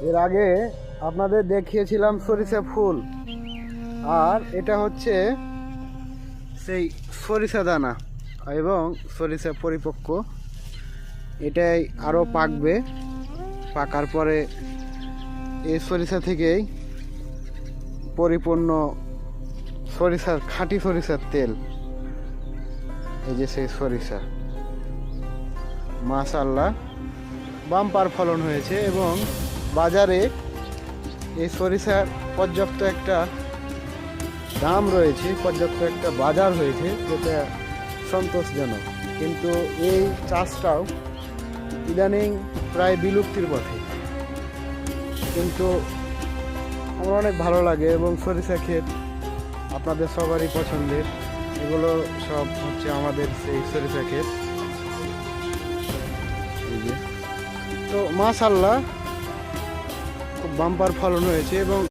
এর আগে আপনাদের দেখিয়েছিলাম সরিষা ফুল, আর এটা হচ্ছে সেই সরিষা দানা এবং সরিষা পরিপক্ক। এটাই আরও পাকবে, পাকার পরে এই সরিষা থেকেই পরিপূর্ণ সরিষার খাঁটি সরিষার তেল। এই যে সেই সরিষা, মাশাআল্লাহ বাম্পার ফলন হয়েছে এবং বাজারে এই সরিষার পর্যাপ্ত একটা দাম রয়েছে, পর্যাপ্ত একটা বাজার হয়েছে, যেটা সন্তোষজনক। কিন্তু এই চাষটাও ইদানিং প্রায় বিলুপ্তির পথে, কিন্তু আমার অনেক ভালো লাগে। এবং সরিষা ক্ষেত আপনাদের সবারই পছন্দের, এগুলো সব হচ্ছে আমাদের সেই সরিষা ক্ষেত। এই যে তো মাশাআল্লাহ খুব বাম্পার ফলন হয়েছে এবং